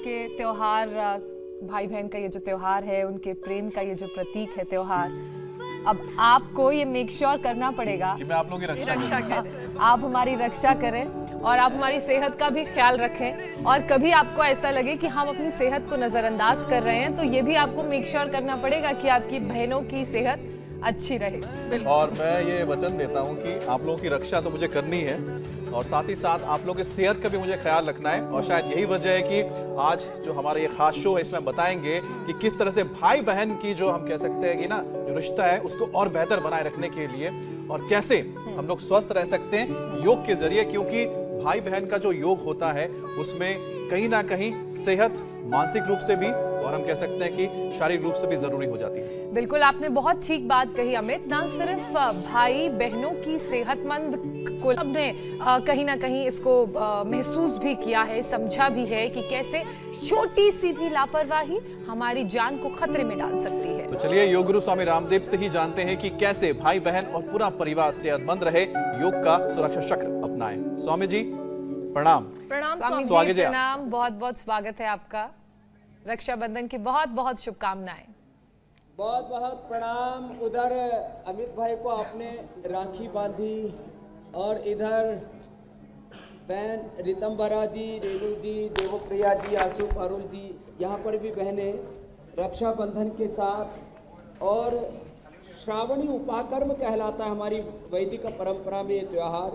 के त्योहार, भाई बहन का ये जो त्योहार है, उनके प्रेम का ये जो प्रतीक है त्योहार, अब आपको ये मेक श्योर करना पड़ेगा कि मैं आप लोगों की रक्षा करें, आप हमारी रक्षा करें और आप हमारी सेहत का भी ख्याल रखें। और कभी आपको ऐसा लगे कि हम अपनी सेहत को नजरअंदाज कर रहे हैं, तो ये भी आपको मेक श्योर करना पड़ेगा कि आपकी बहनों की सेहत अच्छी रहे। और मैं ये वचन देता हूँ कि आप लोगों की रक्षा तो मुझे करनी है और साथ ही साथ आप लोगों की सेहत का भी मुझे ख्याल रखना है। और शायद यही वजह है कि आज जो हमारा ये खास शो है, इसमें हम बताएंगे कि किस तरह से भाई बहन की जो हम कह सकते हैं कि ना जो रिश्ता है उसको और बेहतर बनाए रखने के लिए और कैसे हम लोग स्वस्थ रह सकते हैं योग के जरिए। क्योंकि भाई बहन का जो योग होता है उसमें कहीं ना कहीं सेहत मानसिक रूप से भी और हम कह सकते हैं कि शारीरिक रूप से भी जरूरी हो जाती है। बिल्कुल, आपने बहुत ठीक बात कही अमित। ना सिर्फ भाई बहनों की सेहतमंद को हमने कहीं ना कहीं इसको महसूस भी किया है, समझा भी है कि कैसे छोटी सी भी लापरवाही हमारी जान को खतरे में डाल सकती है। तो चलिए योग गुरु स्वामी रामदेव से ही जानते हैं कि कैसे भाई बहन और पूरा परिवार सेहतमंद रहे, योग का सुरक्षा चक्र अपनाएं। स्वामी जी प्रणाम। प्रणाम स्वामी जी, प्रणाम, बहुत बहुत स्वागत है आपका। रक्षाबंधन की बहुत बहुत शुभकामनाएं। बहुत बहुत प्रणाम। उधर अमित भाई को आपने राखी बांधी और इधर बहन रितंबरा जी, रेणु जी, देवप्रिया जी, आशु पारुल जी, यहाँ पर भी बहनें रक्षाबंधन के साथ। और श्रावणी उपाकर्म कहलाता है हमारी वैदिक परंपरा में ये त्यौहार,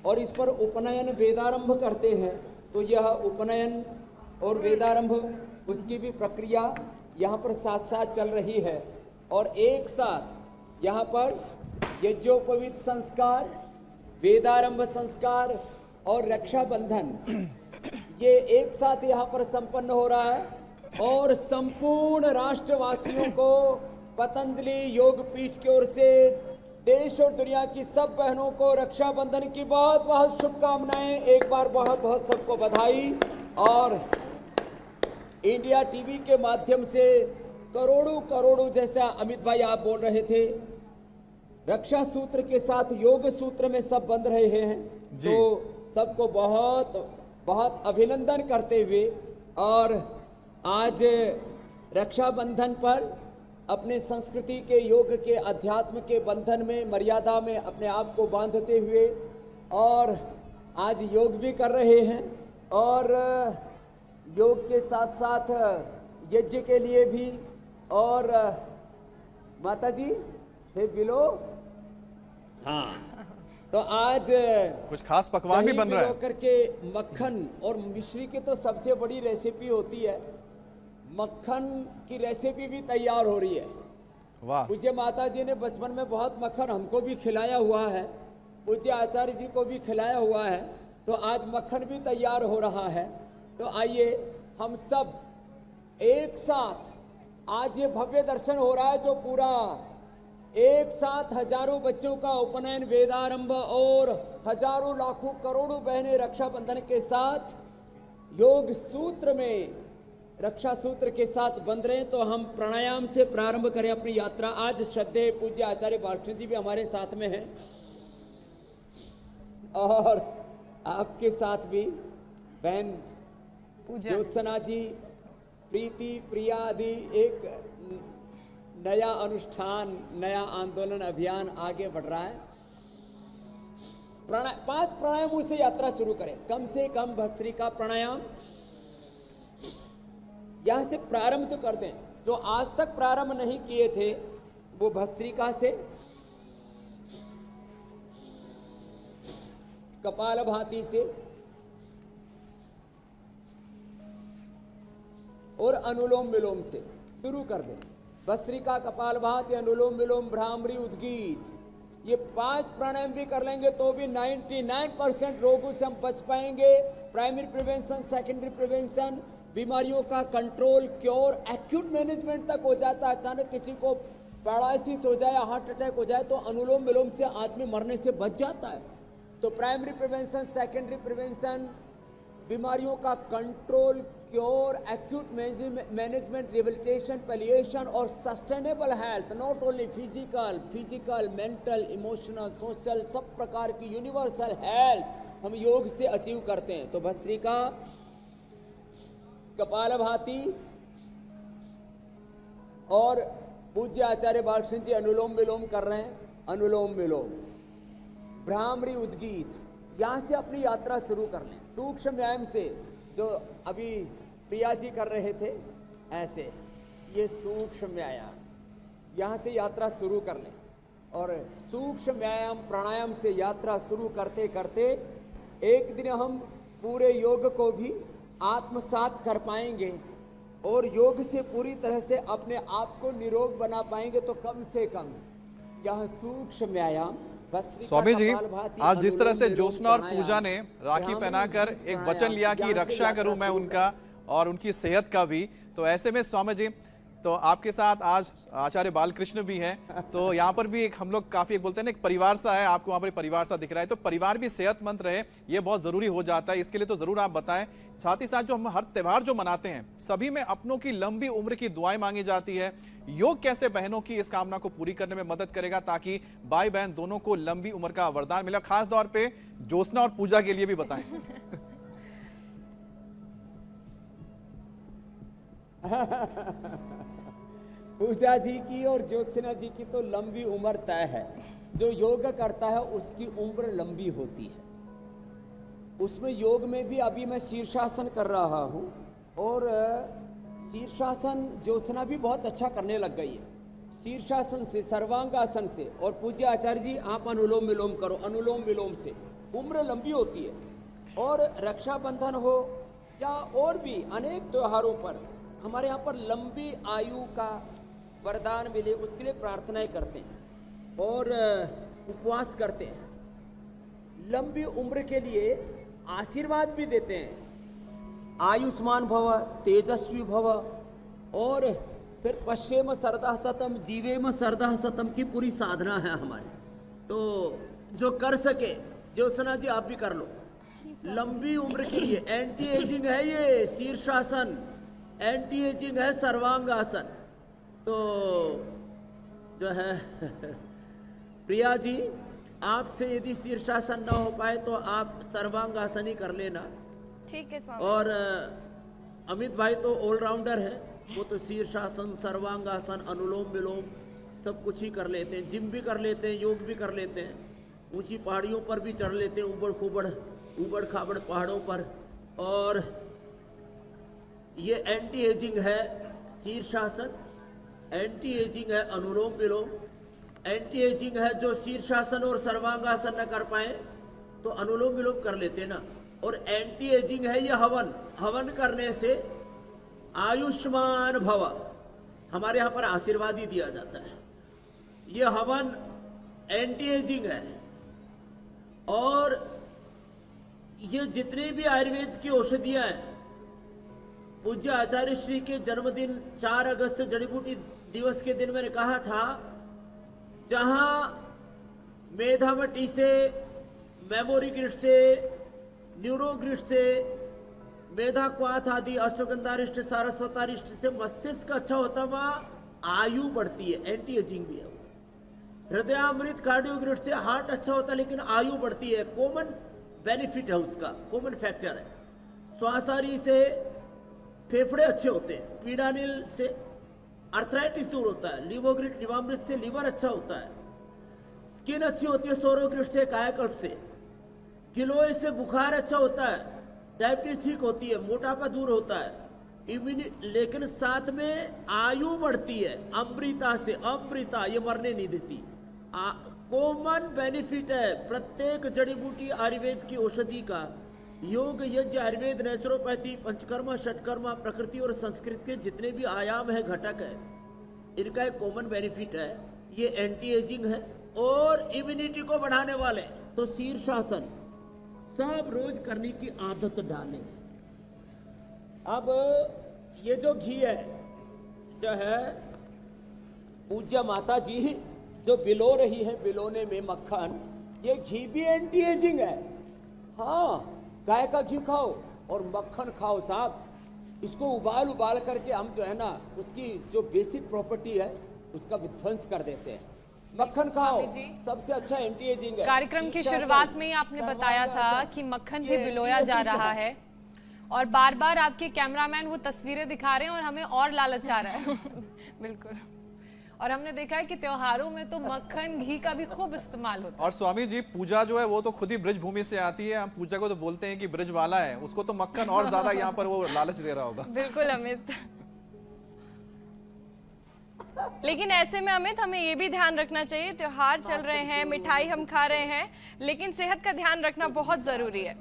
और इस पर उपनयन वेदारंभ करते हैं। तो यह उपनयन और वेदारंभ उसकी भी प्रक्रिया यहाँ पर साथ साथ चल रही है। और एक साथ यहाँ पर यज्ञोपवीत संस्कार, वेदारंभ संस्कार और रक्षाबंधन ये एक साथ यहाँ पर संपन्न हो रहा है। और संपूर्ण राष्ट्रवासियों को पतंजलि योग पीठ की ओर से देश और दुनिया की सब बहनों को रक्षाबंधन की बहुत बहुत शुभकामनाएं। एक बार बहुत बहुत सबको बधाई। और इंडिया टीवी के माध्यम से करोड़ों करोड़ों, जैसा अमित भाई आप बोल रहे थे, रक्षा सूत्र के साथ योग सूत्र में सब बंध रहे हैं। तो सबको बहुत बहुत अभिनंदन करते हुए और आज रक्षाबंधन पर अपने संस्कृति के, योग के, अध्यात्म के बंधन में, मर्यादा में अपने आप को बांधते हुए और आज योग भी कर रहे हैं। और योग के साथ साथ यज्ञ के लिए भी। और माता जी हे बिलो, हाँ, तो आज कुछ खास पकवान भी बन रहा है करके मक्खन और मिश्री की तो सबसे बड़ी रेसिपी होती है। मक्खन की रेसिपी भी तैयार हो रही है। वाह। पूज्य माता जी ने बचपन में बहुत मक्खन हमको भी खिलाया हुआ है, पूज्य आचार्य जी को भी खिलाया हुआ है। तो आज मक्खन भी तैयार हो रहा है। तो आइए हम सब एक साथ, आज ये भव्य दर्शन हो रहा है जो पूरा एक साथ हजारों बच्चों का उपनयन, वेदारंभ और हजारों लाखों करोड़ों बहनें रक्षाबंधन के साथ योग सूत्र में, रक्षा सूत्र के साथ बंध रहे हैं। तो हम प्राणायाम से प्रारंभ करें अपनी यात्रा। आज श्रद्धेय पूज्य आचार्य बालकृष्ण जी भी हमारे साथ में हैं और आपके साथ भी बहन ज्योत्सना जी, प्रीति, प्रिया आदि। एक नया अनुष्ठान, नया आंदोलन, अभियान आगे बढ़ रहा है। 5 प्राणायामों से यात्रा शुरू करें। कम से कम भस्त्रिका प्राणायाम यहां से प्रारंभ तो कर दें। जो आज तक प्रारंभ नहीं किए थे वो भस्त्रिका से, कपालभाति से और अनुलोम विलोम से शुरू कर दें। भस्त्रिका, कपालभाति, अनुलोम विलोम, भ्रामरी, उद्गीत, ये 5 प्राणायाम भी कर लेंगे तो भी 99% रोगों से हम बच पाएंगे। प्राइमरी प्रिवेंशन, सेकेंडरी प्रिवेंशन, बीमारियों का कंट्रोल, क्योर, एक्यूट मैनेजमेंट तक हो जाता है। अचानक किसी को पैरालिसिस हो जाए, हार्ट अटैक हो जाए तो अनुलोम विलोम से आदमी मरने से बच जाता है। तो प्राइमरी प्रिवेंशन, सेकेंडरी प्रिवेंशन, बीमारियों का control, cure, acute management, rehabilitation, palliation और sustainable health, not only physical, mental, emotional, social, सब प्रकार की यूनिवर्सल हेल्थ हम योग से अचीव करते हैं। तो भस्त्रिका, कपालभाति और पूज्य आचार्य बालकृष्ण जी अनुलोम विलोम कर रहे हैं, अनुलोम विलोम। भ्रामरी उद्गीत, यहाँ से अपनी यात्रा शुरू कर लें। सूक्ष्म व्यायाम से जो अभी प्रिया जी कर रहे थे, ऐसे ये सूक्ष्म व्यायाम, यहाँ से यात्रा शुरू कर लें। और सूक्ष्म व्यायाम प्राणायाम से यात्रा शुरू करते करते एक दिन हम पूरे योग को भी आत्मसात कर पाएंगे और योग से पूरी तरह से अपने आप को निरोग बना पाएंगे। तो कम से कम यह सूक्ष्म व्यायाम, स्वामी जी, आज जिस तरह से ज्योत्सना और पूजा ने राखी पहनाकर एक वचन लिया कि रक्षा करूं मैं उनका और उनकी सेहत का भी, तो ऐसे में स्वामी जी, तो आपके साथ आज आचार्य बालकृष्ण भी हैं, तो यहाँ पर भी एक हम लोग काफी एक बोलते हैं ना, एक परिवार सा है, आपको वहाँ पर परिवार सा दिख रहा है, तो परिवार भी सेहतमंद रहे, ये बहुत जरूरी हो जाता है। इसके लिए तो जरूर आप बताएं। साथ ही साथ जो हम हर त्योहार जो मनाते हैं, सभी में अपनों की लंबी उम्र की दुआएं मांगी जाती है। योग कैसे बहनों की इस कामना को पूरी करने में मदद करेगा, ताकि भाई बहन दोनों को लंबी उम्र का वरदान मिले, खास तौर पे ज्योत्सना और पूजा के लिए भी बताएं। पूजा जी की और ज्योत्सना जी की तो लंबी उम्र तय है। जो योग करता है उसकी उम्र लंबी होती है। उसमें योग में भी अभी मैं शीर्षासन कर रहा हूँ और शीर्षासन ज्योत्सना भी बहुत अच्छा करने लग गई है। शीर्षासन से, सर्वांगासन से, और पूज्य आचार्य जी आप अनुलोम विलोम करो, अनुलोम विलोम से उम्र लंबी होती है। और रक्षाबंधन हो या और भी अनेक त्योहारों पर हमारे यहाँ पर लंबी आयु का वरदान मिले, उसके लिए प्रार्थनाएं करते हैं और उपवास करते हैं। लंबी उम्र के लिए आशीर्वाद भी देते हैं, आयुष्मान भव, तेजस्वी भव, और फिर पश्येम सरदा सतम जीवेम सरदा सतम की पूरी साधना है हमारी। तो जो कर सके, ज्योत्सना जी आप भी कर लो। लंबी उम्र के लिए एंटी एजिंग है ये शीर्षासन, एंटी एजिंग है सर्वांगासन। तो जो है प्रिया जी, आपसे यदि शीर्षासन ना हो पाए तो आप सर्वांगासन ही कर लेना। ठीक है स्वामी। और अमित भाई तो ऑलराउंडर है, वो तो शीर्षासन, सर्वांगासन, अनुलोम विलोम सब कुछ ही कर लेते हैं, जिम भी कर लेते हैं, योग भी कर लेते हैं, ऊंची पहाड़ियों पर भी चढ़ लेते हैं, ऊबड़ खाबड़ पहाड़ों पर। और ये एंटी एजिंग है शीर्षासन, एंटी एजिंग है अनुलोम विलोम, एंटी एजिंग है जो शीर्षासन और सर्वांगासन न कर पाए तो अनुलोम विलोम कर लेते ना। और एंटी एजिंग है ये हवन, हवन करने से आयुष्मान भव, हमारे यहाँ पर आशीर्वाद ही दिया जाता है। ये हवन एंटी एजिंग है। और ये जितनी भी आयुर्वेद की औषधियां हैं, पूज्य आचार्य श्री के जन्मदिन 4 अगस्त जड़ी बूटी दिवस के दिन मैंने कहा था, जहां मेधावटी से, मेमोरी ग्रिड से, न्यूरोग्रिड से, मेधा क्वाथ आदि अश्वगंधारिष्ट, सारस्वतारिष्ट से मस्तिष्क अच्छा होता, वहां आयु बढ़ती है, एंटी एजिंग भी है। हृदयामृत कार्डियोग्रिड से हार्ट अच्छा होता है लेकिन आयु बढ़ती है, कॉमन बेनिफिट है उसका, कॉमन फैक्टर है। श्वासारी से फेफड़े अच्छे होते हैं, पीडानिल से अर्थराइटिस दूर होता है, लिवोग्रिड लिवामृत से लीवर अच्छा होता है, स्किन अच्छी होती है सोरोग्रिड से, कायाकल्प से, गिलोय से बुखार अच्छा होता है, डायबिटीज ठीक होती है, मोटापा दूर होता है, लेकिन साथ में आयु बढ़ती है अमृता से। अमृता ये मरने नहीं देती, कॉमन बेनिफिट है प्रत्येक जड़ी बूटी आयुर्वेद की औषधि का। योग, यज्ञ, आयुर्वेद, नेचुरोपैथी, पंचकर्मा, षटकर्मा, प्रकृति और संस्कृत के जितने भी आयाम है, घटक है, इनका एक कॉमन बेनिफिट है, ये एंटी एजिंग है और इम्यूनिटी को बढ़ाने वाले। तो शीर्षासन सब रोज करने की आदत डालें। अब ये जो घी है, जो है पूज्य माता जी जो बिलो रही है, बिलोने में मक्खन, ये घी भी एंटी एजिंग है। हाँ, गाय का घी खाओ और मक्खन खाओ साहब, इसको उबाल करके हम जो है ना, उसकी जो बेसिक प्रॉपर्टी है उसका विध्वंस कर देते हैं। मक्खन खाओ, सबसे अच्छा एंटी एजिंग है। कार्यक्रम की शुरुआत में ही आपने बताया था कि मक्खन भी बिलोया जा रहा है और बार बार आपके कैमरामैन वो तस्वीरें दिखा रहे हैं और हमें और लालच आ रहा है। बिल्कुल। और हमने देखा है कि त्योहारों में तो मक्खन घी का भी खूब इस्तेमाल होता है। और स्वामी जी पूजा जो है वो तो खुद ही ब्रज भूमि से आती है, हम पूजा को तो बोलते हैं कि ब्रज वाला है, उसको तो मक्खन और ज्यादा यहाँ पर वो लालच दे रहा होगा। बिल्कुल अमित। लेकिन ऐसे में अमित हमें ये भी ध्यान रखना चाहिए, त्योहार चल रहे हैं, मिठाई हम खा रहे हैं, लेकिन सेहत का ध्यान रखना बहुत जरूरी है।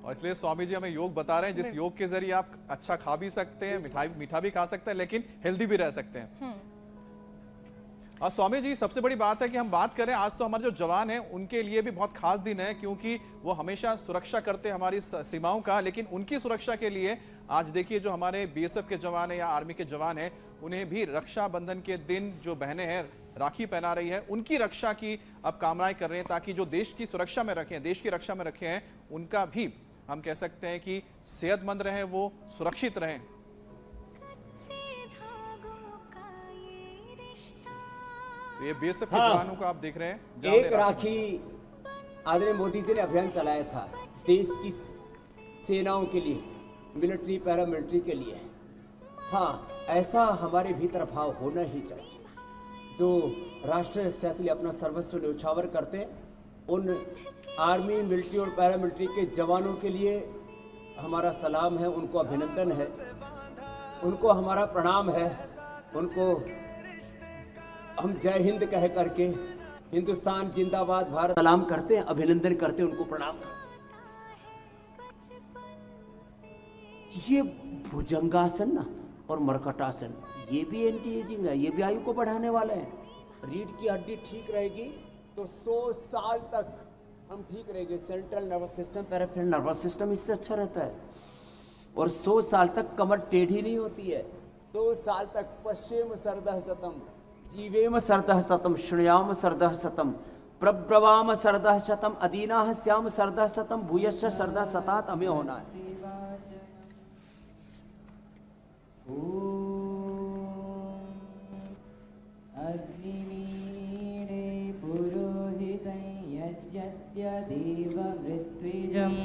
और इसलिए स्वामी जी हमें योग बता रहे हैं, जिस योग के जरिए आप अच्छा खा भी सकते हैं, मीठा भी खा सकते हैं, लेकिन हेल्दी भी रह सकते हैं। और स्वामी जी सबसे बड़ी बात है कि हम बात करें, आज तो हमारे जो जवान हैं उनके लिए भी बहुत खास दिन है, क्योंकि वो हमेशा सुरक्षा करते हैं हमारी सीमाओं का, लेकिन उनकी सुरक्षा के लिए आज देखिए जो हमारे बीएसएफ के जवान हैं या आर्मी के जवान हैं, उन्हें भी रक्षाबंधन के दिन जो बहनें हैं राखी पहना रही है, उनकी रक्षा की अब कामनाएं कर रहे हैं, ताकि जो देश की सुरक्षा में रखे हैं, देश की रक्षा में रखे हैं, उनका भी हम कह सकते हैं कि सेहतमंद रहें, वो सुरक्षित रहें। तो ये बीएसएफ के जवानों को आप देख रहे हैं, एक राखी आदरणीय मोदी जी ने अभियान चलाया था देश की सेनाओं के लिए, मिलिट्री पैरामिलिट्री के लिए। हाँ, ऐसा हमारे भीतर भाव होना ही चाहिए। जो राष्ट्रीय रक्षा के लिए अपना सर्वस्व न्यौछावर करते, उन आर्मी, मिलिट्री और पैरामिलिट्री के जवानों के लिए हमारा सलाम है, उनको अभिनंदन है, उनको हमारा प्रणाम है, उनको हम जय हिंद कह करके हिंदुस्तान जिंदाबाद, भारत सलाम करते हैं, अभिनंदन करते हैं, उनको प्रणाम करते हैं। ये भुजंगासन ना और मरकटासन, ये भी एंटी एजिंग है, ये भी आयु को बढ़ाने वाले हैं। रीढ़ की हड्डी ठीक रहेगी तो 100 साल तक हम ठीक रहेंगे। Central nervous system, peripheral nervous system इससे अच्छा रहता है। और 100 साल तक कमर टेढ़ी नहीं होती है। 100 साल तक पश्चिम सरदह सतम, जीवेम सरदह सतम, श्रेयाम सरदह सतम, प्रब्रवाम सरदह शतम, अदीना श्याम सरदह सतम, भूयश्च सरदह सतात हमें होना है। अग्निमीळे पुरोहितं यज्ञस्य देवमृत्विजम्।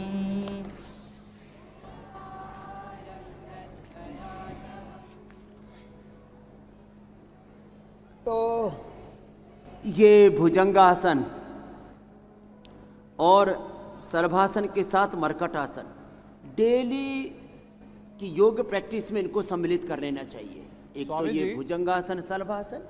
तो ये भुजंगासन और सर्वासन के साथ मरकटासन डेली की योग प्रैक्टिस में इनको सम्मिलित कर लेना चाहिए। एक तो ये भुजंगासन, सर्वासन।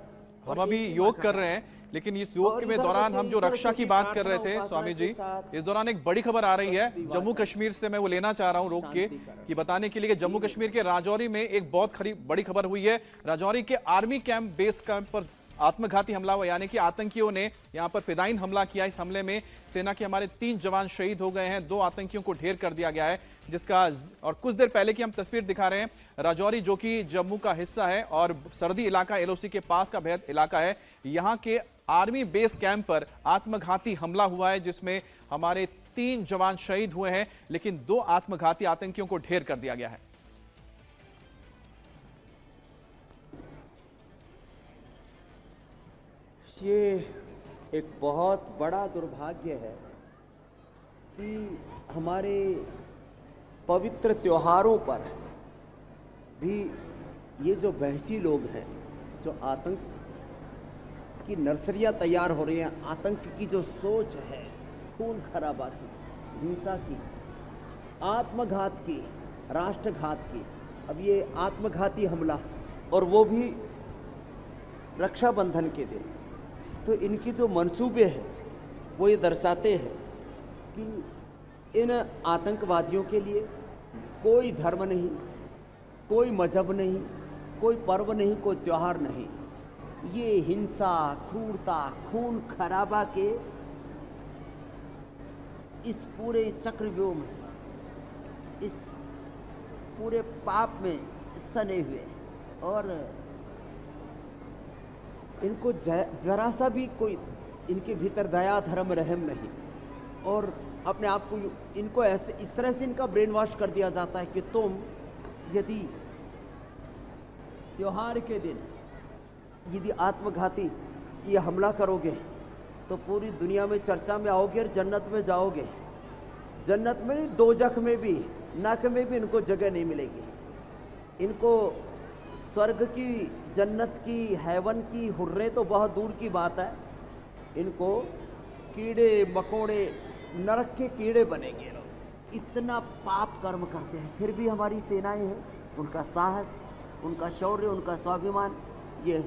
हम अभी योग कर रहे हैं, लेकिन इस योग के दौरान हम जो रक्षा की बात कर रहे थे स्वामी जी, इस दौरान एक बड़ी खबर आ रही है जम्मू कश्मीर से। मैं वो लेना चाह रहा हूं रोक के, कि बताने के लिए कि जम्मू कश्मीर के राजौरी में एक बहुत बड़ी खबर हुई है। राजौरी के आर्मी कैंप, बेस कैंप पर आत्मघाती हमला हुआ, यानी कि आतंकियों ने यहां पर फिदाइन हमला किया। इस हमले में सेना के हमारे 3 जवान शहीद हो गए हैं, 2 आतंकियों को ढेर कर दिया गया है, जिसका और कुछ देर पहले की हम तस्वीर दिखा रहे हैं। राजौरी जो कि जम्मू का हिस्सा है और सरहदी इलाका, एलओसी के पास का बेहद इलाका है, यहां के आर्मी बेस कैंप पर आत्मघाती हमला हुआ है, जिसमें हमारे 3 जवान शहीद हुए हैं, लेकिन 2 आत्मघाती आतंकियों को ढेर कर दिया गया है। ये एक बहुत बड़ा दुर्भाग्य है कि हमारे पवित्र त्योहारों पर भी ये जो बहसी लोग हैं, जो आतंक की नर्सरियां तैयार हो रही हैं, आतंक की जो सोच है, खून खराबा की, हिंसा की, आत्मघात की, राष्ट्रघात की, अब ये आत्मघाती हमला, और वो भी रक्षाबंधन के दिन, तो इनकी जो मंसूबे हैं वो ये दर्शाते हैं कि इन आतंकवादियों के लिए कोई धर्म नहीं, कोई मजहब नहीं, कोई पर्व नहीं, कोई त्योहार नहीं। ये हिंसा, क्रूरता, खून खराबा के इस पूरे चक्रव्यूह में, इस पूरे पाप में सने हुए, और इनको जरा सा भी कोई इनके भीतर दया, धर्म, रहम नहीं, और अपने आप को इनको ऐसे इस तरह से इनका ब्रेन वॉश कर दिया जाता है कि तुम यदि त्योहार के दिन यदि आत्मघाती ये हमला करोगे तो पूरी दुनिया में चर्चा में आओगे और जन्नत में जाओगे। जन्नत में नहीं, दोजख में भी नरक में भी इनको जगह नहीं मिलेगी। इनको स्वर्ग की, जन्नत की, हेवन की हुर्रे तो बहुत दूर की बात है, इनको कीड़े मकोड़े, नरक के कीड़े बनेंगे लोग। इतना पाप कर्म करते हैं, फिर भी हमारी सेनाएं हैं, उनका साहस, उनका शौर्य, उनका स्वाभिमान ये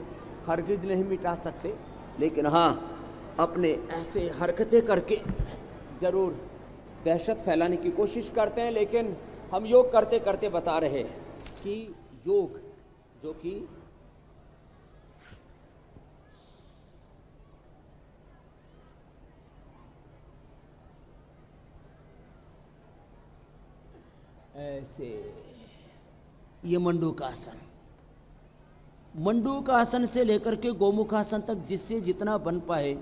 हरगिज नहीं मिटा सकते। लेकिन हाँ, अपने ऐसे हरकतें करके ज़रूर दहशत फैलाने की कोशिश करते हैं। लेकिन हम योग करते करते बता रहे हैं कि योग जो कि ऐसे, ये मंडूकासन, मंडूकासन से लेकर के गोमुखासन तक जिससे जितना बन पाए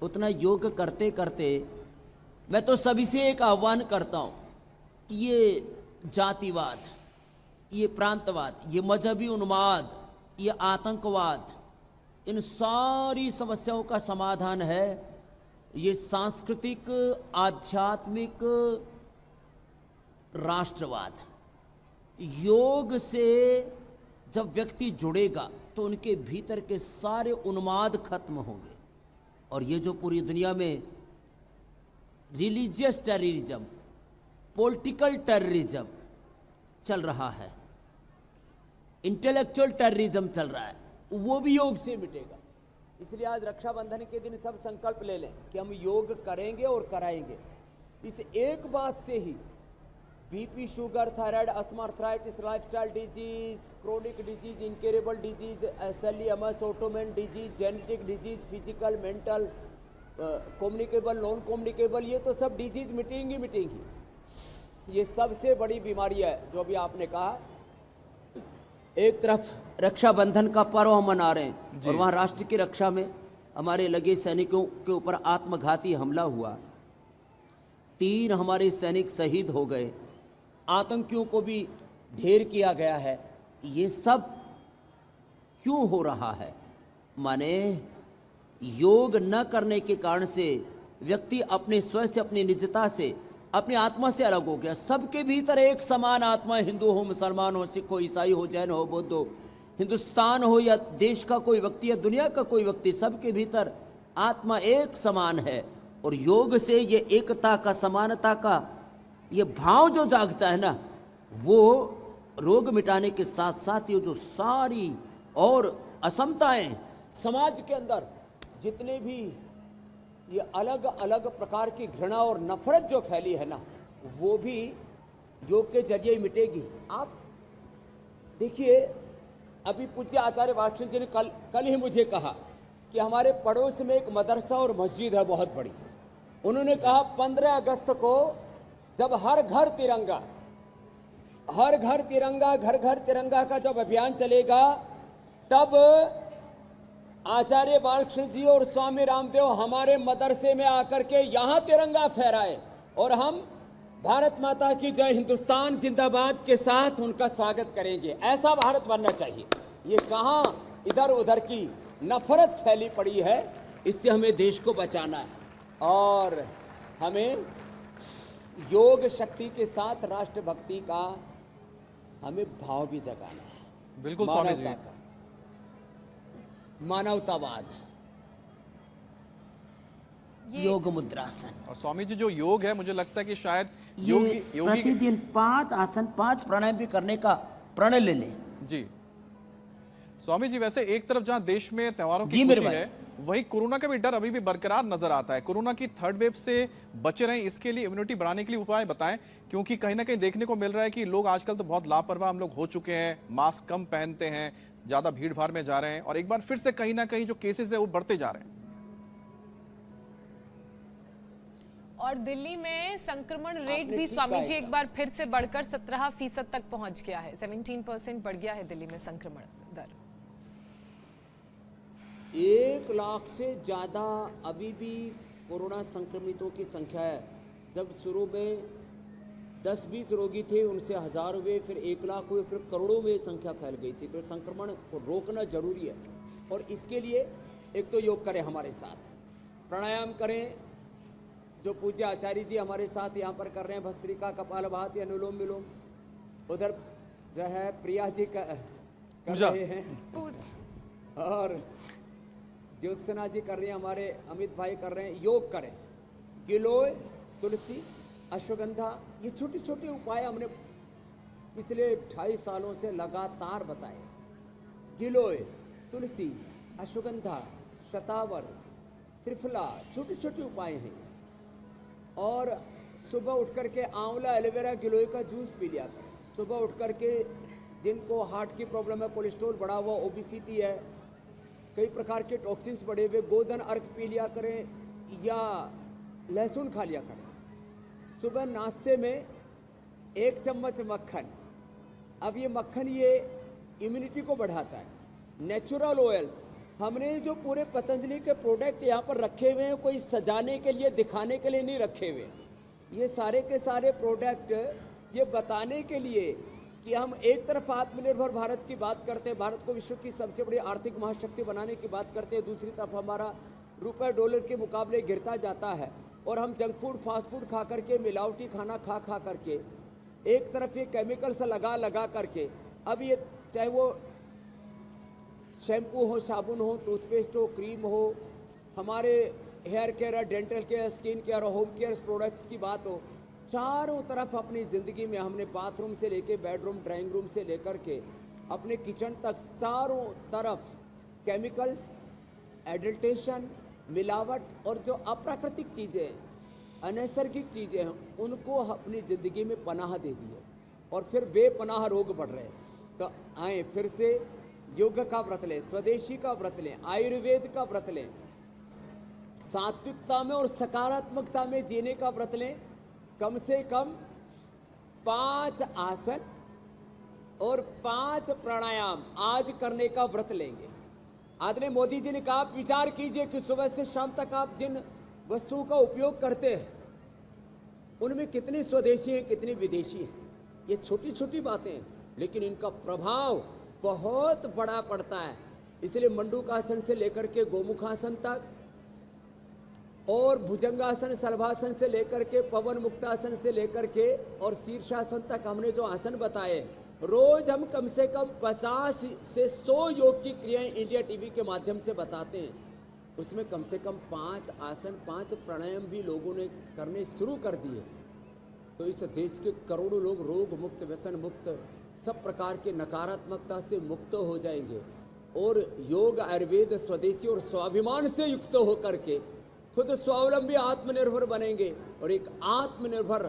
उतना योग करते करते मैं तो सभी से एक आह्वान करता हूँ कि ये जातिवाद, ये प्रांतवाद, ये मजहबी उन्माद, ये आतंकवाद, इन सारी समस्याओं का समाधान है ये सांस्कृतिक, आध्यात्मिक राष्ट्रवाद। योग से जब व्यक्ति जुड़ेगा तो उनके भीतर के सारे उन्माद खत्म होंगे। और ये जो पूरी दुनिया में रिलीजियस टेररिज्म, पॉलिटिकल टेररिज्म चल रहा है, इंटेलेक्चुअल टेररिज्म चल रहा है, वो भी योग से मिटेगा। इसलिए आज रक्षाबंधन के दिन सब संकल्प ले लें कि हम योग करेंगे और कराएंगे। इस एक बात से ही BP, sugar, thyroid, asthma, arthritis, lifestyle disease, chronic disease, incurable disease, SLEMS, autoimmune disease, genetic disease, physical, mental, communicable, non communicable, ये तो सब डिजीज मिटेंगी मिटेंगी। ये सबसे बड़ी बीमारी है जो अभी आपने कहा। एक तरफ रक्षाबंधन का पर्व हम मना रहे हैं और वहाँ राष्ट्र की रक्षा में हमारे लगे सैनिकों के ऊपर आत्मघाती हमला हुआ, 3 हमारे सैनिक शहीद हो गए, आतंकियों को भी ढेर किया गया है। ये सब क्यों हो रहा है? माने योग न करने के कारण से व्यक्ति अपने स्व से, अपनी निजता से, अपनी आत्मा से अलग हो गया। सबके भीतर एक समान आत्मा, हिंदू हो, मुसलमान हो, सिख हो, ईसाई हो, जैन हो, बौद्ध हो, हिंदुस्तान हो या देश का कोई व्यक्ति या दुनिया का कोई व्यक्ति, सबके भीतर आत्मा एक समान है। और योग से ये एकता का, समानता का ये भाव जो जागता है ना, वो रोग मिटाने के साथ साथ ये जो सारी और असमताएं समाज के अंदर जितने भी ये अलग अलग प्रकार की घृणा और नफरत जो फैली है ना, वो भी योग के जरिए ही मिटेगी। आप देखिए, अभी पूज्य आचार्य वात्स्यन जी ने कल ही मुझे कहा कि हमारे पड़ोस में एक मदरसा और मस्जिद है बहुत बड़ी। उन्होंने कहा 15 अगस्त को जब हर घर तिरंगा, घर घर तिरंगा का जब अभियान चलेगा, तब आचार्य बालकृष्ण जी और स्वामी रामदेव हमारे मदरसे में आकर के यहाँ तिरंगा फहराए और हम भारत माता की जय, हिंदुस्तान जिंदाबाद के साथ उनका स्वागत करेंगे। ऐसा भारत बनना चाहिए। ये कहाँ इधर उधर की नफरत फैली पड़ी है, इससे हमें देश को बचाना है और हमें योग शक्ति के साथ राष्ट्रभक्ति का हमें भाव भी जगाना है। बिल्कुल स्वामी जी। मानवतावाद, योग मुद्रासन। और स्वामी जी, जो योग है, मुझे लगता है कि शायद योगी प्रतिदिन 5 आसन, 5 प्राणायाम भी करने का प्रण ले लें। जी स्वामी जी, वैसे एक तरफ जहां देश में त्योहारों की जी मेरे खुशी है, वही कोरोना का भी डर अभी भी बरकरार नजर आता है। कोरोना की 3rd वेव से बचे रहें, इसके लिए इम्यूनिटी बढ़ाने के लिए उपाय बताएं, क्योंकि कहीं ना कहीं देखने को मिल रहा है कि लोग आजकल तो बहुत लापरवाह हम लोग हो चुके हैं, मास्क कम पहनते हैं, ज्यादा भीड़ भाड़ में जा रहे हैं और एक बार फिर से कहीं ना कहीं जो केसेस है वो बढ़ते जा रहे हैं। और दिल्ली में संक्रमण रेट भी स्वामी जी एक बार फिर से बढ़कर 17% तक पहुंच गया है। 17% बढ़ गया है दिल्ली में संक्रमण दर। 1 लाख से ज़्यादा अभी भी कोरोना संक्रमितों की संख्या है। जब शुरू में 10-20 रोगी थे, उनसे 1000 हुए, फिर 1 लाख हुए, फिर करोड़ों में संख्या फैल गई थी। तो संक्रमण को रोकना जरूरी है और इसके लिए एक तो योग करें हमारे साथ, प्राणायाम करें, जो पूज्य आचार्य जी हमारे साथ यहाँ पर कर रहे हैं भस्त्रिका कपालभाति अनुलोम विलोम। उधर जो है प्रिया जी कर पूजा। रहे हैं और ज्योत्सना जी कर रही हैं, हमारे अमित भाई कर रहे हैं। योग करें, गिलोय, तुलसी, अश्वगंधा, ये छोटे छोटे उपाय हमने पिछले 2.5 सालों से लगातार बताए। गिलोय, तुलसी, अश्वगंधा, शतावर, त्रिफला, छोटे छोटे उपाय हैं। और सुबह उठ करके आंवला, एलोवेरा, गिलोय का जूस पी लिया करें। सुबह उठ करके जिनको हार्ट की प्रॉब्लम है, कोलेस्ट्रॉल बढ़ा हुआ, ओबेसिटी है, कई प्रकार के टॉक्सिन्स बढ़े हुए, गोधन अर्क पी लिया करें या लहसुन खा लिया करें। सुबह नाश्ते में 1 चम्मच मक्खन। अब ये मक्खन ये इम्यूनिटी को बढ़ाता है। नेचुरल ऑयल्स, हमने जो पूरे पतंजलि के प्रोडक्ट यहाँ पर रखे हुए हैं, कोई सजाने के लिए दिखाने के लिए नहीं रखे हुए। ये सारे के सारे प्रोडक्ट ये बताने के लिए कि हम एक तरफ आत्मनिर्भर भारत की बात करते हैं, भारत को विश्व की सबसे बड़ी आर्थिक महाशक्ति बनाने की बात करते हैं, दूसरी तरफ हमारा रुपए डॉलर के मुकाबले गिरता जाता है और हम जंक फूड, फास्ट फूड खा करके, मिलावटी खाना खा खा करके, एक तरफ ये केमिकल्स लगा लगा करके, अब ये चाहे वो शैम्पू हो, साबुन हो, टूथपेस्ट हो, क्रीम हो, हमारे hair care, dental care, skin care, home care products की बात हो, चारों तरफ अपनी ज़िंदगी में हमने बाथरूम से लेके बेडरूम, ड्राइंग रूम से लेकर के अपने किचन तक चारों तरफ केमिकल्स, एडल्टेशन, मिलावट और जो अप्राकृतिक चीज़ें, अनैसर्गिक चीज़ें हैं, उनको अपनी ज़िंदगी में पनाह दे दी है और फिर बेपनाह रोग बढ़ रहे हैं। तो आए फिर से योग का व्रत लें, स्वदेशी का व्रत लें, आयुर्वेद का व्रत लें, सात्विकता में और सकारात्मकता में जीने का व्रत लें। कम से कम 5 आसन और 5 प्राणायाम आज करने का व्रत लेंगे। आदरणीय मोदी जी ने कहा, आप विचार कीजिए कि सुबह से शाम तक आप जिन वस्तुओं का उपयोग करते हैं उनमें कितनी स्वदेशी हैं, कितनी विदेशी हैं। ये छोटी छोटी बातें हैं लेकिन इनका प्रभाव बहुत बड़ा पड़ता है। इसलिए मंडूकासन से लेकर के गोमुखासन तक और भुजंगासन, सलभासन से लेकर के पवन मुक्तासन से लेकर के और शीर्षासन तक हमने जो आसन बताए, रोज हम कम से कम 50 से 100 योग की क्रियाएं इंडिया टीवी के माध्यम से बताते हैं। उसमें कम से कम 5 आसन, 5 प्राणायाम भी लोगों ने करने शुरू कर दिए। तो इस देश के करोड़ों लोग रोग मुक्त, व्यसन मुक्त, सब प्रकार के नकारात्मकता से मुक्त हो जाएंगे और योग, आयुर्वेद, स्वदेशी और स्वाभिमान से युक्त होकर के खुद स्वावलंबी, आत्मनिर्भर बनेंगे और एक आत्मनिर्भर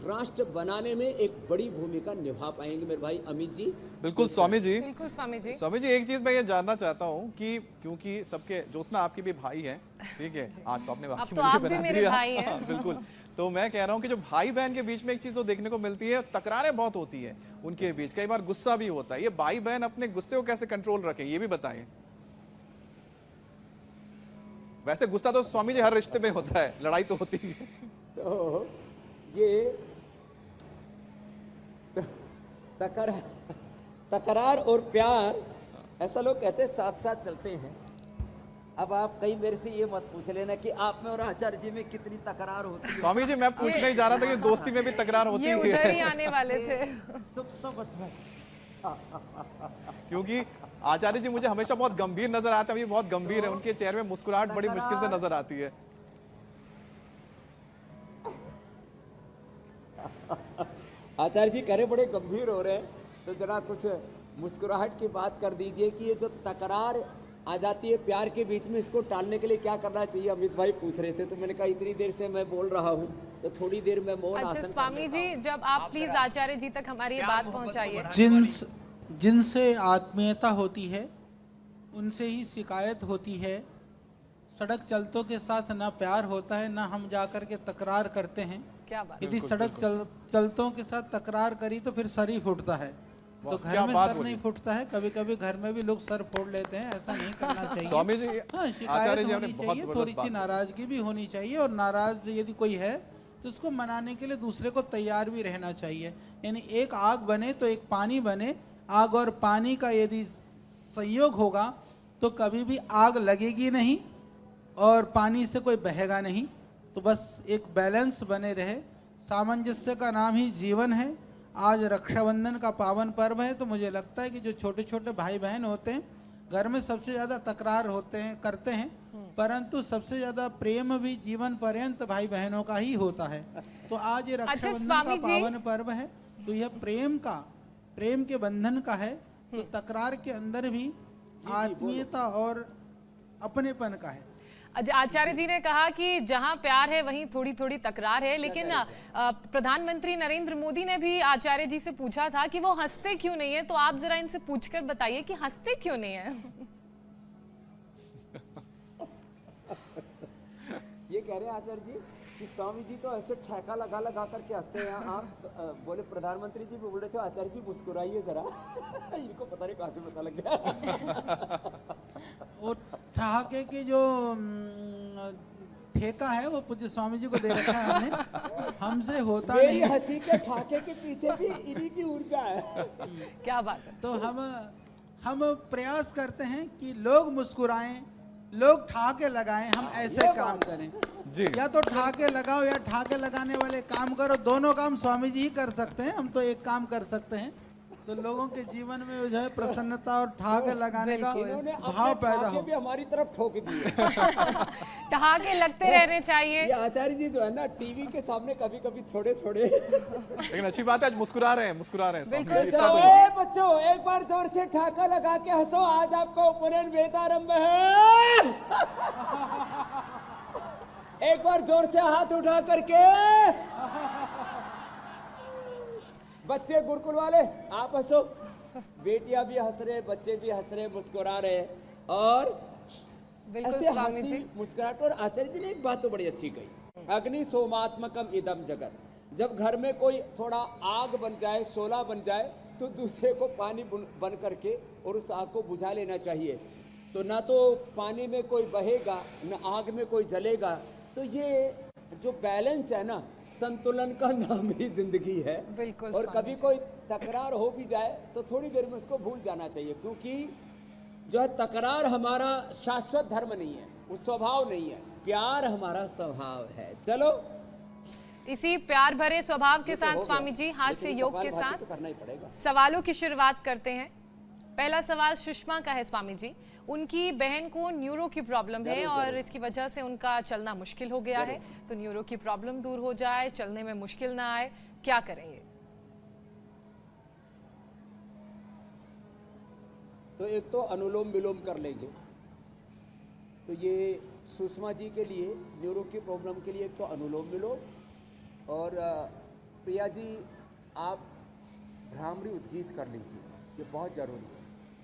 राष्ट्र बनाने में एक बड़ी भूमिका निभा पाएंगे। मेरे भाई अमित जी। बिल्कुल स्वामी जी। बिल्कुल स्वामी जी। स्वामी जी, एक चीज मैं ये जानना चाहता हूँ कि क्योंकि सबके, ज्योत्सना आपके भी भाई हैं, ठीक है, आज तो आपने अब वाकई तो मुझे आप भी बना मेरे दिया। भाई हैं। हाँ, बिल्कुल। तो मैं कह रहा हूँ कि जो भाई बहन के बीच में एक चीज तो देखने को मिलती है, तकरारें बहुत होती है उनके बीच, कई बार गुस्सा भी होता है। ये भाई बहन अपने गुस्से को कैसे कंट्रोल रखें, ये भी बताएं। वैसे गुस्सा तो स्वामी जी हर रिश्ते में होता है, लड़ाई तो होती है। तो ये तकरार और प्यार, ऐसा लोग कहते हैं, साथ साथ चलते हैं। अब आप कहीं मेरे से ये मत पूछ लेना कि आप में और आचार्य जी में कितनी तकरार होती है। स्वामी जी, मैं पूछना ही जा रहा था कि दोस्ती में भी तकरार होती ये है। उधर ही आने वाले थे। क्योंकि आचार्य जी मुझे हमेशा बहुत गंभीर नजर आते हैं, अभी बहुत गंभीर है, उनके चेहरे में मुस्कुराहट बड़ी मुश्किल से नजर आती है। आचार्य जी करे बड़े गंभीर हो रहे हैं, तो जरा कुछ मुस्कुराहट की बात कर दीजिए कि ये जो तकरार आ जाती है प्यार के बीच में, इसको टालने के लिए क्या करना चाहिए। अमित भाई पूछ रहे थे तो मैंने कहा इतनी देर से मैं बोल रहा हूँ तो थोड़ी देर में मौन अच्छा आसन स्वामी जी, जब आप प्लीज आचार्य जी तक हमारी ये बात पहुंचाइए। जिनसे आत्मीयता होती है उनसे ही शिकायत होती है। सड़क चलतों के साथ ना प्यार होता है, ना हम जाकर के तकरार करते हैं। क्या बात। यदि सड़क चलतों के साथ तकरार करी तो फिर सर ही फूटता है। तो घर में सर नहीं फूटता है, कभी कभी घर में भी लोग सर फोड़ लेते हैं, ऐसा नहीं करना चाहिए। स्वामी जी, हाँ, शिकायत होनी चाहिए, थोड़ी सी नाराजगी भी होनी चाहिए और नाराज यदि कोई है तो उसको मनाने के लिए दूसरे को तैयार भी रहना चाहिए। यानी एक आग बने तो एक पानी बने, आग और पानी का यदि संयोग होगा तो कभी भी आग लगेगी नहीं और पानी से कोई बहेगा नहीं। तो बस एक बैलेंस बने रहे। सामंजस्य का नाम ही जीवन है। आज रक्षाबंधन का पावन पर्व है, तो मुझे लगता है कि जो छोटे छोटे भाई बहन होते हैं घर में सबसे ज्यादा तकरार होते हैं करते हैं, परंतु सबसे ज्यादा प्रेम भी जीवन पर्यंत भाई बहनों का ही होता है। तो आज ये रक्षाबंधन का स्वामी जी। पावन पर्व है, तो यह प्रेम के बंधन का है। तो तकरार के अंदर भी आत्मीयता और अपनेपन का है। आचार्य जी ने कहा कि जहां प्यार है वहीं थोड़ी थोड़ी तकरार है, लेकिन प्रधानमंत्री नरेंद्र मोदी ने भी आचार्य जी से पूछा था कि वो हंसते क्यों नहीं है, तो आप जरा इनसे पूछकर बताइए कि हंसते क्यों नहीं है। ये कह रहे हैं आचार्य जी कि स्वामी जी तो ऐसे ठेका लगा लगा करके हंसते हैं। आप बोले प्रधानमंत्री जी भी बोल रहे थे आचार्य जी मुस्कुराइए जरा। इनको पता नहीं कहाँ से पता लग गया। वो ठहाके की जो ठेका है वो पूज्य स्वामी जी को दे रखा है हमने, हमसे होता मेरी नहीं। हंसी के ठाके के पीछे भी इन्हीं की ऊर्जा है। क्या बात है। तो हम प्रयास करते हैं कि लोग मुस्कुराएं, लोग ठहाके लगाएं, हम ऐसे काम करें जी। या तो ठहाके लगाओ या ठहाके लगाने वाले काम करो, दोनों काम स्वामी जी ही कर सकते हैं। हम तो एक काम कर सकते हैं, तो लोगों के जीवन में जो है प्रसन्नता और ठहाके लगाने का इन्होंने भाव अपने पैदा ठाके हो। भी हमारी तरफ ठोक दिए। ठहाके लगते रहने चाहिए। ये आचार्य जी जो है ना टीवी के सामने कभी कभी थोड़े थोड़े। लेकिन अच्छी बात है, आज मुस्कुरा रहे हैं स्वामी बिल्कुल। जी, इसका तो- ए बच्चों एक बार जोर से ठाका लगा के हंसो, आज आपका उपनयन वेदारंभ है। एक बार जोर से हाथ उठा करके। बच्चे गुरुकुल वाले आप हंसो, बेटियां भी हंस रहे, बच्चे भी हंस रहे, मुस्कुरा रहे। और बिल्कुल ऐसे स्वामी हंसी जी। मुस्कुराहट। और आचार्य जी ने एक बात तो बड़ी अच्छी कही, अग्नि सोमात्मकम इदम जगत। जब घर में कोई थोड़ा आग बन जाए, शोला बन जाए, तो दूसरे को पानी बन करके और उस आग को बुझा लेना चाहिए। तो ना तो पानी में कोई बहेगा, ना आग में कोई जलेगा। तो ये जो बैलेंस है ना, संतुलन का नाम ही जिंदगी है। बिल्कुल और स्वामी कभी कोई तकरार हो भी जाए तो थोड़ी देर में उसको भूल जाना चाहिए, क्योंकि जो है तकरार हमारा शाश्वत धर्म नहीं है, वो स्वभाव नहीं है। प्यार हमारा स्वभाव है। चलो इसी प्यार भरे स्वभाव के ये तो साथ हो गया, स्वामी जी हाथ लेकिन से योग के कपालभाति साथ तो करना ही पड़ेगा। सवालों की शुरुआत करते हैं। पहला सवाल सुषमा का है स्वामी जी। उनकी बहन को न्यूरो की प्रॉब्लम है और इसकी वजह से उनका चलना मुश्किल हो गया है, तो न्यूरो की प्रॉब्लम दूर हो जाए, चलने में मुश्किल ना आए, क्या करेंगे? तो एक तो अनुलोम विलोम कर लेंगे। तो ये सुषमा जी के लिए न्यूरो की प्रॉब्लम के लिए एक तो अनुलोम विलोम, और प्रिया जी आप भ्रामरी उद्गीत कर लीजिए, ये बहुत ज़रूरी है।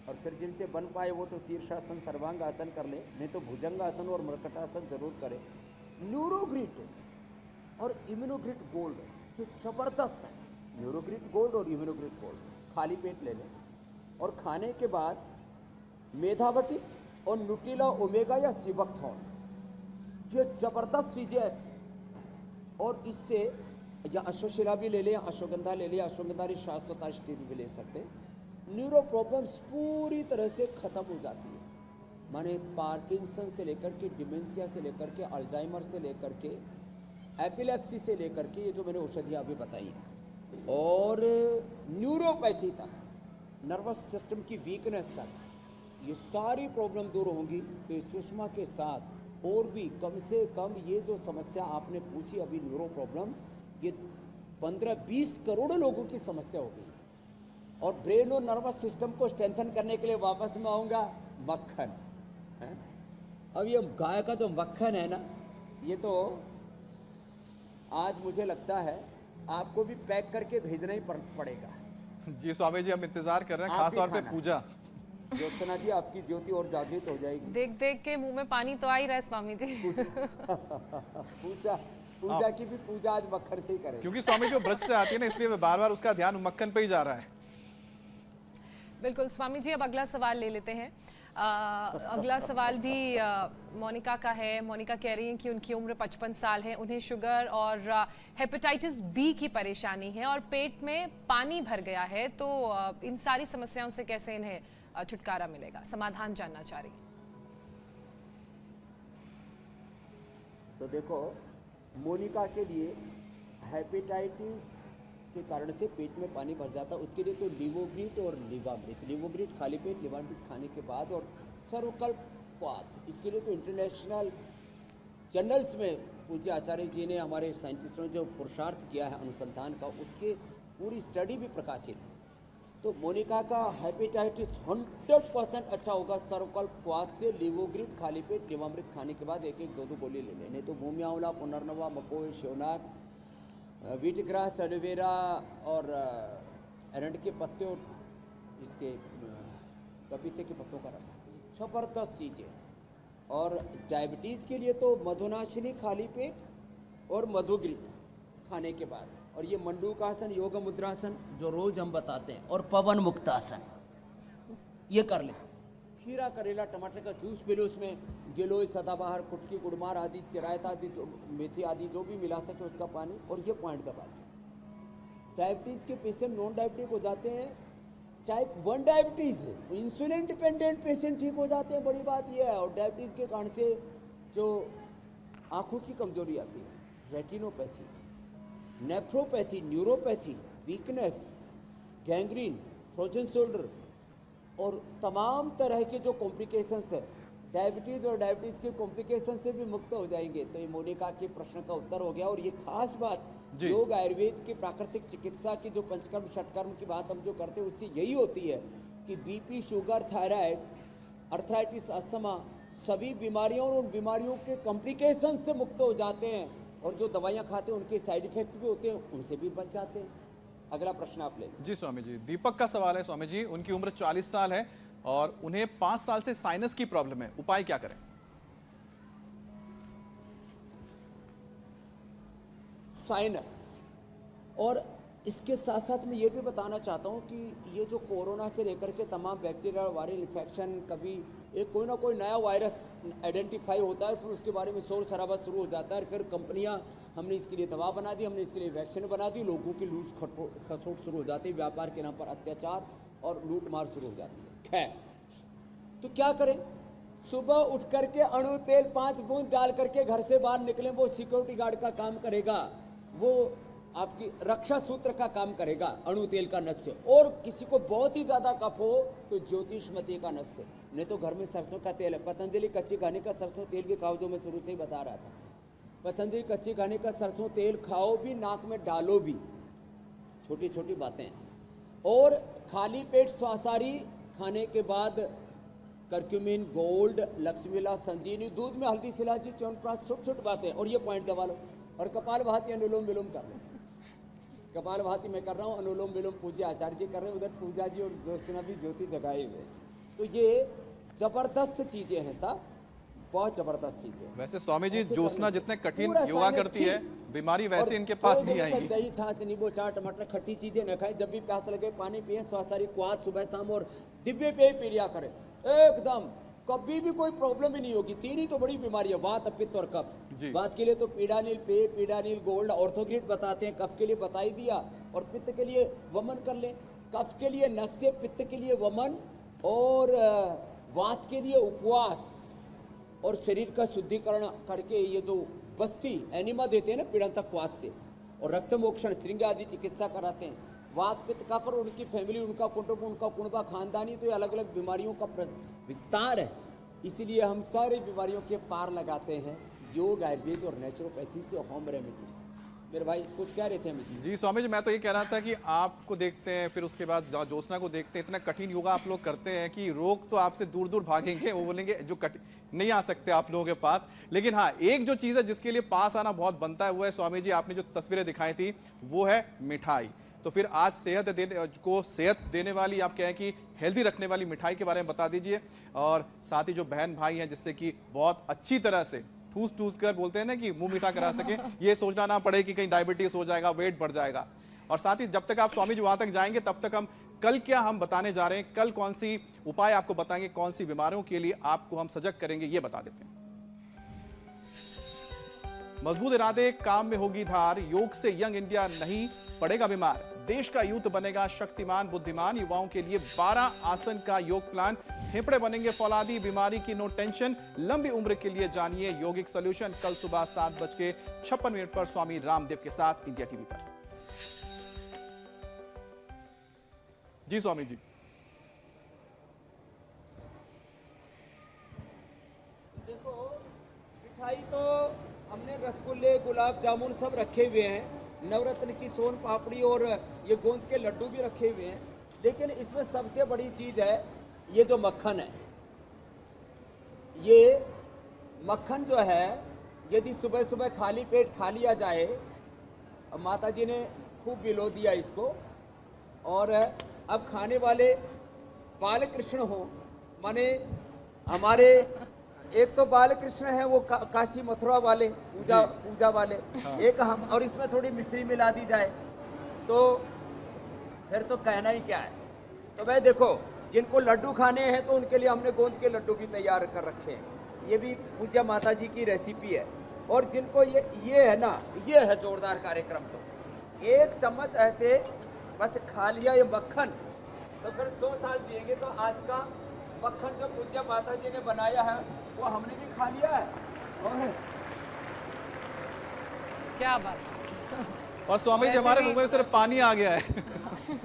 और फिर जिनसे बन पाए वो तो शीर्षासन सर्वांग आसन कर ले, नहीं तो भुजंगासन और मृकटासन जरूर करें। न्यूरोग्रिट और इम्यूनोग्रिट गोल्ड ये ज़बरदस्त है। न्यूरोग्रिट गोल्ड और इम्यूनोग्रिट गोल्ड खाली पेट ले लें, और खाने के बाद मेधावटी और न्यूट्रिला ओमेगा या सिबकथॉन, ये ज़बरदस्त चीज़ें हैं। और इससे या अश्वशिला भी ले लें, अश्वगंधा ले लें, अश्वगंधा शाश्वताष्टि भी ले सकते हैं। न्यूरो प्रॉब्लम्स पूरी तरह से ख़त्म हो जाती है। माने पार्किंसन से लेकर के, डिमेंशिया से लेकर के, अल्जाइमर से लेकर के, एपिलेप्सी से लेकर के, ये जो मैंने औषधियाँ अभी बताई, और न्यूरोपैथी तक, नर्वस सिस्टम की वीकनेस तक, ये सारी प्रॉब्लम दूर होंगी। तो इस सुषमा के साथ और भी कम से कम ये जो समस्या आपने पूछी अभी न्यूरो प्रॉब्लम्स, ये 15-20 करोड़ लोगों की समस्या होगी। और ब्रेन और नर्वस सिस्टम को स्ट्रेंथन करने के लिए वापस में आऊँगा मक्खन है। अब ये गाय का जो मक्खन है ना, ये तो आज मुझे लगता है आपको भी पैक करके भेजना ही पड़ेगा। जी स्वामी जी, हम इंतजार कर रहे हैं, आप खास भी तौर पे खाना। पूजा। ज्योत्सना जी आपकी ज्योति और जागृत हो जाएगी। देख देख के मुंह में पानी तो आ ही रहा है स्वामी जी। पूजा की भी पूजा आज मक्खन से ही करें, क्योंकि स्वामी जो ब्रज से आती है ना, इसलिए बार बार उसका ध्यान मक्खन पे ही जा रहा है। बिल्कुल स्वामी जी, अब अगला सवाल ले लेते हैं। अगला सवाल भी मोनिका का है। मोनिका कह रही हैं कि उनकी उम्र 55 साल है, उन्हें शुगर और हेपेटाइटिस बी की परेशानी है और पेट में पानी भर गया है। तो इन सारी समस्याओं से कैसे इन्हें छुटकारा मिलेगा, समाधान जानना चाह रही। तो देखो मोनिका के लिए हेपेटाइटिस के कारण से पेट में पानी भर जाता, उसके लिए तो लिवोग्रिट और लिवामृत, लिवोग्रिट खाली पेट, लिवामृत खाने के बाद, और सर्वकल्पवात, इसके लिए तो इंटरनेशनल जर्नल्स में पूज्य आचार्य जी ने, हमारे साइंटिस्टों ने जो पुरुषार्थ किया है अनुसंधान का, उसके पूरी स्टडी भी प्रकाशित है। तो मोनिका का हेपेटाइटिस 100% अच्छा होगा सर्वकल्पवात से। लिवोग्रिट खाली पेट, लिवामृत खाने के बाद एक एक दो गोली ले लें, नहीं तो भूमि आंवला, पुनर्नवा, मकोई, शिवनाग, वीटग्रास, एलोवेरा और एरंड के पत्ते और इसके पपीते के पत्तों का रस, जबरदस्त चीज़ें। और डायबिटीज़ के लिए तो मधुनाशिनी खाली पेट और मधुग्रिट खाने के बाद, और ये मंडूकासन, योग मुद्रासन जो रोज हम बताते हैं, और पवन मुक्तासन, ये कर लें। खीरा, करेला, टमाटर का जूस पी लो, उसमें गिलोय, सदाबहार, कुटकी, गुड़मार आदि, चिरायत आदि, जो मेथी आदि जो भी मिला सके उसका पानी, और ये पॉइंट दबा लें। डायबिटीज़ के पेशेंट नॉन डायबिटिक हो जाते हैं, type 1 diabetes, insulin dependent patient ठीक हो जाते हैं, बड़ी बात यह है। और डायबिटीज़ के कारण से जो आँखों की कमजोरी आती है, retinopathy, nephropathy, neuropathy, weakness, gangrene, frozen shoulder और तमाम तरह के जो कॉम्प्लिकेशंस है डायबिटीज़, और डायबिटीज़ के कॉम्प्लिकेशन से भी मुक्त हो जाएंगे। तो ये मोनिका के प्रश्न का उत्तर हो गया। और ये खास बात योग आयुर्वेद की प्राकृतिक चिकित्सा की जो पंचकर्म षटकर्म की बात हम जो करते हैं उससे यही होती है कि BP, sugar, thyroid, arthritis, asthma, सभी बीमारियों और उन बीमारियों के कॉम्प्लिकेशन से मुक्त हो जाते हैं, और जो दवाइयाँ खाते हैं उनके साइड इफेक्ट भी होते हैं, उनसे भी बच जाते हैं। अगला प्रश्न आप ले। जी स्वामी जी, दीपक का सवाल है। स्वामी जी, उनकी उम्र 40 साल है और उन्हें 5 साल से साइनस की प्रॉब्लम है, उपाय क्या करें? साइनस, और इसके साथ साथ मैं ये भी बताना चाहता हूँ कि ये जो कोरोना से लेकर के तमाम बैक्टीरियल वायरल इन्फेक्शन, कभी एक कोई ना कोई नया वायरस आइडेंटिफाई होता है, फिर उसके बारे में शोर शराबा शुरू हो जाता है, फिर कंपनियां, हमने इसके लिए दवा बना दी, हमने इसके लिए वैक्सीन बना दी, लोगों की लूट खसोट शुरू हो जाती है, व्यापार के नाम पर अत्याचार और लूट मार शुरू हो जाती है। खैर, तो क्या करें? सुबह उठ करके अणु तेल 5 बूंद डाल करके घर से बाहर निकलें, वो सिक्योरिटी गार्ड का काम करेगा, वो आपकी रक्षा सूत्र का काम करेगा, अणु तेल का नस्य। और किसी को बहुत ही ज्यादा कफ हो तो ज्योतिषमती का नस्य, नहीं तो घर में सरसों का तेल है, पतंजलि कच्ची घानी का सरसों तेल भी खाओ, जो मैं शुरू से ही बता रहा था। पतंजलि कच्ची घानी का सरसों तेल खाओ भी, नाक में डालो भी, छोटी छोटी बातें। और खाली पेट स्वासारी खाने के बाद करक्यूमिन, गोल्ड, लक्ष्मीला, संजीवनी, दूध में हल्दी, सिलाजी, च्यवनप्राश, छोटी छोटी बातें। और ये पॉइंट दबा लो। और कपालभाति, अनुलोम विलोम कर लो। कपालभाति मैं कर रहा हूँ, अनुलोम विलोम पूज्य आचार्य जी कर रहे हैं, उधर पूजा जी और ज्योत्सना भी ज्योति जगाए हुए। तो ये जबरदस्त चीजें हैं साहब, बहुत जबरदस्त चीजें। वैसे स्वामी जी, ज्योत्सना जितने कठिन योगा करती है, बीमारी वैसे इनके पास नहीं आएगी। दही, छाछ, नींबू, चाट, टमाटर, खट्टी चीजें न खाएं, जब भी प्यास लगे पानी पिए, स्वासारी क्वाथ सुबह शाम, और दिव्य पेय पी लिया करें, एकदम कभी भी कोई प्रॉब्लम ही नहीं होगी। 3 ही तो बड़ी बीमारी है, वात, पित्त और कफ। वात के लिए तो पीडानिल पेय, पीडानिल गोल्ड, ऑर्थोग्रिड बताते हैं, कफ के लिए बता ही दिया, और पित्त के लिए वमन कर ले। कफ के लिए नस्य, पित्त के लिए वमन, और वात के लिए उपवास, और शरीर का शुद्धिकरण करके ये जो बस्ती एनिमा देते हैं ना पीड़ांतक वात से, और रक्त मोक्षण, श्रृंग आदि चिकित्सा कराते हैं। वात, पित्त, कफ और उनकी फैमिली, उनका कुटुंब, उनका कुणबा, खानदानी, तो ये अलग अलग बीमारियों का विस्तार है। इसीलिए हम सारी बीमारियों के पार लगाते हैं योग, आयुर्वेद और नेचुरोपैथी से, होम रेमेडी से। मेरे भाई कुछ कह रहे थे अमित जी स्वामी जी, मैं तो ये कह रहा था कि आपको देखते हैं, फिर उसके बाद ज्योत्सना को देखते हैं, इतना कठिन योगा आप लोग करते हैं कि रोग तो आपसे दूर दूर भागेंगे, वो बोलेंगे जो नहीं आ सकते आप लोगों के पास। लेकिन हाँ, एक जो चीज़ है जिसके लिए पास आना बहुत बनता है, वो है स्वामी जी, आपने जो तस्वीरें दिखाई थी वो है मिठाई। तो फिर आज सेहत देने वाली, आप कहें कि हेल्दी रखने वाली मिठाई के बारे में बता दीजिए। और साथ ही जो बहन भाई हैं, जिससे कि बहुत अच्छी तरह से ठूस कर बोलते हैं ना कि मुंह मीठा करा सके, ये सोचना ना पड़े कि कहीं डायबिटीज हो जाएगा, वेट बढ़ जाएगा। और साथ ही जब तक आप स्वामी जी वहां तक जाएंगे, तब तक हम कल क्या हम बताने जा रहे हैं, कल कौन सी उपाय आपको बताएंगे, कौन सी बीमारियों के लिए आपको हम सजग करेंगे, ये बता देते हैं। मजबूत इरादे, काम में होगी धार, योग से यंग इंडिया नहीं पड़ेगा बीमार। देश का यूथ बनेगा शक्तिमान बुद्धिमान। युवाओं के लिए 12 आसन का योग प्लान। फेफड़े बनेंगे फौलादी, बीमारी की नो टेंशन। लंबी उम्र के लिए जानिए यौगिक सॉल्यूशन। कल सुबह 7:56 पर स्वामी रामदेव के साथ इंडिया टीवी पर। जी स्वामी जी। देखो, मिठाई तो हमने रसगुल्ले, गुलाब जामुन सब रखे हुए हैं, नवरत्न की सोन पापड़ी और ये गोंद के लड्डू भी रखे हुए हैं। लेकिन इसमें सबसे बड़ी चीज है ये जो मक्खन है। ये मक्खन जो है यदि सुबह सुबह खाली पेट खा लिया जाए, माता जी ने खूब बिलो दिया इसको, और अब खाने वाले बाल कृष्ण हो, माने हमारे एक तो बाल कृष्ण है वो काशी मथुरा वाले पूजा वाले, एक हम, और इसमें थोड़ी मिश्री मिला दी जाए तो फिर तो कहना ही क्या है। तो भाई देखो, जिनको लड्डू खाने हैं तो उनके लिए हमने गोंद के लड्डू भी तैयार कर रखे हैं। ये भी पूजा माता जी की रेसिपी है। और जिनको ये है ना, ये है जोरदार कार्यक्रम। तो एक चम्मच ऐसे बस खा लिया ये मक्खन तो फिर 100 साल जिएंगे। तो आज का मक्खन जो पूज्य माता जी ने बनाया है वो हमने भी खा लिया है। और क्या बात। और स्वामी जी हमारे मुंह में सिर्फ पानी आ गया है।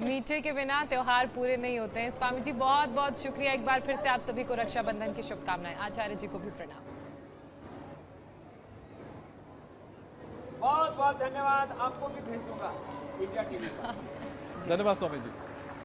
मीठे के बिना त्योहार पूरे नहीं होते हैं। स्वामी जी बहुत बहुत शुक्रिया एक बार फिर से, आप सभी को रक्षाबंधन की शुभकामनाएं। आचार्य जी को भी प्रणाम। बहुत बहुत धन्यवाद। आपको भी भेज दूंगा इंडिया टीवी पर। धन्यवाद स्वामी जी।